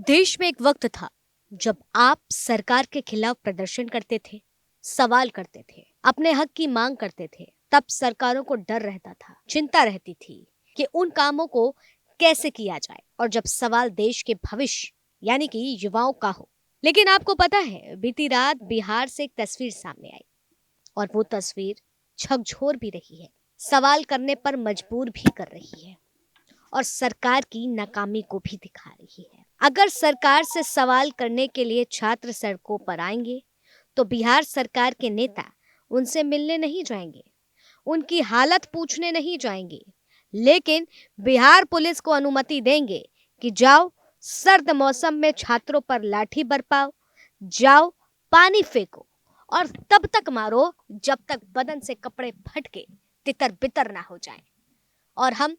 देश में एक वक्त था जब आप सरकार के खिलाफ प्रदर्शन करते थे, सवाल करते थे, अपने हक की मांग करते थे। तब सरकारों को डर रहता था, चिंता रहती थी कि उन कामों को कैसे किया जाए और जब सवाल देश के भविष्य यानी कि युवाओं का हो। लेकिन आपको पता है, बीती रात बिहार से एक तस्वीर सामने आई और वो तस्वीर झकझोर भी रही है, सवाल करने पर मजबूर भी कर रही है और सरकार की नाकामी को भी दिखा रही है। अगर सरकार से सवाल करने के लिए छात्र सड़कों पर आएंगे तो बिहार सरकार के नेता उनसे मिलने नहीं जाएंगे, उनकी हालत पूछने नहीं जाएंगे, लेकिन बिहार पुलिस को अनुमति देंगे कि जाओ सर्द मौसम में छात्रों पर लाठी बरपाओ, जाओ पानी फेंको और तब तक मारो जब तक बदन से कपड़े फटके तितर बितर ना हो जाए। और हम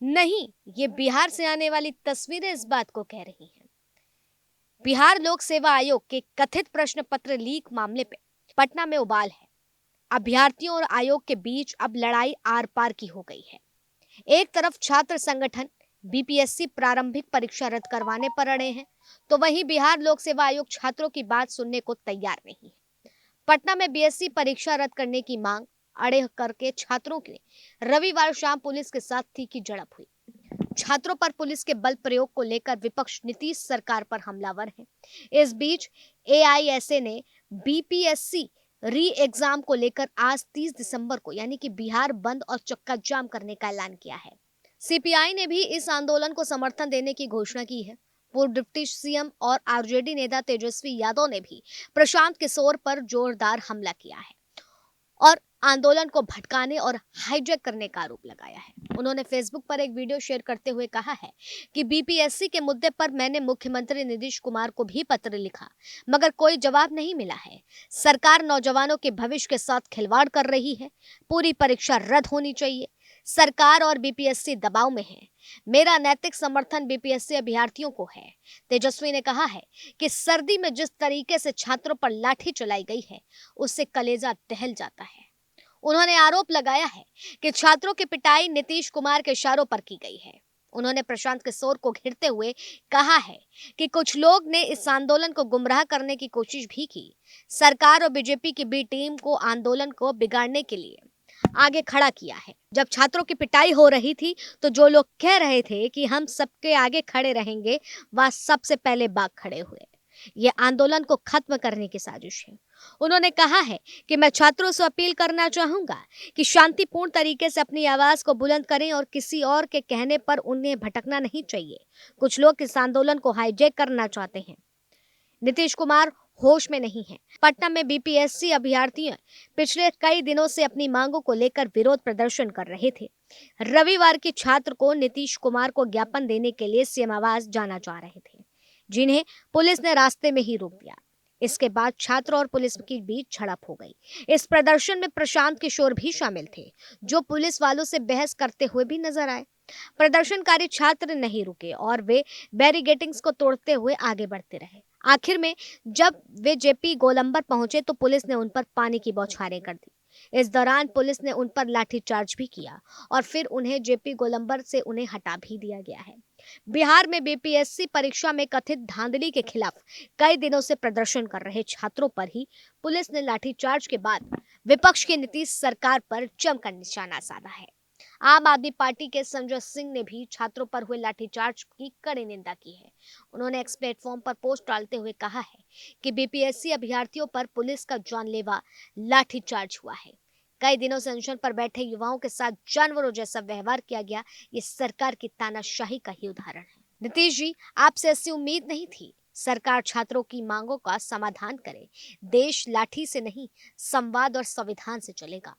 नहीं, ये बिहार से आने वाली तस्वीरें इस बात को कह रही हैं। बिहार लोक सेवा आयोग के कथित प्रश्न पत्र लीक मामले पे पटना में उबाल है। अभ्यर्थियों और आयोग के बीच अब लड़ाई आर पार की हो गई है। एक तरफ छात्र संगठन बीपीएससी प्रारंभिक परीक्षा रद्द करवाने पर अड़े हैं, तो वहीं बिहार लोक सेवा आयोग छात्रों की बात सुनने को तैयार नहीं है। पटना में बीएससी परीक्षा रद्द करने की मांग अड़े करके छात्रों की रविवार शाम पुलिस के साथ तीखी झड़प हुई। छात्रों पर पुलिस के बल प्रयोग को लेकर विपक्ष नीतीश सरकार पर हमलावर है। इस बीच एआईएसए ने बीपीएससी री एग्जाम को लेकर आज 30 दिसंबर को यानी कि बिहार बंद और चक्का जाम करने का ऐलान किया है। सीपीआई ने भी इस आंदोलन को समर्थन देने की घोषणा की है। पूर्व डिप्टी सीएम और आरजेडी नेता तेजस्वी यादव ने भी प्रशांत किशोर पर जोरदार हमला किया है और आंदोलन को भटकाने और हाईजैक करने का आरोप लगाया है। उन्होंने फेसबुक पर एक वीडियो शेयर करते हुए कहा है कि बीपीएससी के मुद्दे पर मैंने मुख्यमंत्री नीतीश कुमार को भी पत्र लिखा, मगर कोई जवाब नहीं मिला है। सरकार नौजवानों के भविष्य के साथ खिलवाड़ कर रही है। पूरी परीक्षा रद्द होनी चाहिए। सरकार और बीपीएससी दबाव में है। मेरा नैतिक समर्थन बीपीएससी अभ्यर्थियों को है। तेजस्वी ने कहा है कि सर्दी में जिस तरीके से छात्रों पर लाठी चलाई गई है, उससे कलेजा दहल जाता है। उन्होंने आरोप लगाया है कि छात्रों की पिटाई नीतीश कुमार के इशारों पर की गई है। उन्होंने प्रशांत किशोर को घेरते हुए कहा है कि कुछ लोग ने इस आंदोलन को गुमराह करने की कोशिश भी की। सरकार और बीजेपी की बी टीम को आंदोलन को बिगाड़ने के लिए आगे खड़ा किया है। जब छात्रों की पिटाई हो रही थी तो जो लोग कह रहे थे कि हम सबके आगे खड़े रहेंगे, वह सबसे पहले भाग खड़े हुए। ये आंदोलन को खत्म करने की साजिश है। उन्होंने कहा है कि मैं छात्रों से अपील करना चाहूंगा कि शांतिपूर्ण तरीके से अपनी आवाज को बुलंद करें और किसी और के कहने पर उन्हें भटकना नहीं चाहिए। कुछ लोग इस आंदोलन को हाईजैक करना चाहते हैं। नीतीश कुमार होश में नहीं है। पटना में बीपीएससी अभ्यर्थियों पिछले कई दिनों से अपनी मांगों को लेकर विरोध प्रदर्शन कर रहे थे। रविवार की छात्र को नीतीश कुमार को ज्ञापन देने के लिए सीएम आवास जाना चाह रहे थे, जिन्हें पुलिस ने रास्ते में ही रोक दिया। इसके बाद छात्र और पुलिस के बीच झड़प हो गई। इस प्रदर्शन में प्रशांत किशोर भी शामिल थे, जो पुलिस वालों से बहस करते हुए भी नजर आए। प्रदर्शनकारी छात्र नहीं रुके और वे बैरिकेडिंग्स को तोड़ते हुए आगे बढ़ते रहे। आखिर में जब वे जेपी गोलंबर पहुंचे तो पुलिस ने उन पर पानी की बौछारें कर दी। इस दौरान पुलिस ने उन पर लाठीचार्ज भी किया और फिर उन्हें जेपी गोलंबर से उन्हें हटा भी दिया गया है। बिहार में बीपीएससी परीक्षा में कथित धांधली के खिलाफ कई दिनों से प्रदर्शन कर रहे छात्रों पर ही पुलिस ने लाठीचार्ज के बाद विपक्ष की नीतीश सरकार पर जमकर निशाना साधा है। आम आदमी पार्टी के संजय सिंह ने भी छात्रों पर हुए लाठीचार्ज की कड़ी निंदा की है। उन्होंने एक्स प्लेटफॉर्म पर पोस्ट डालते हुए कहा है कि बीपीएससी अभ्यर्थियों पर पुलिस का जानलेवा लाठीचार्ज हुआ है। कई दिनों से अनशन पर बैठे युवाओं के साथ जानवरों जैसा व्यवहार किया गया। ये सरकार की तानाशाही का ही उदाहरण है। नीतीश जी, आपसे ऐसी उम्मीद नहीं थी। सरकार छात्रों की मांगों का समाधान करे। देश लाठी से नहीं, संवाद और संविधान से चलेगा।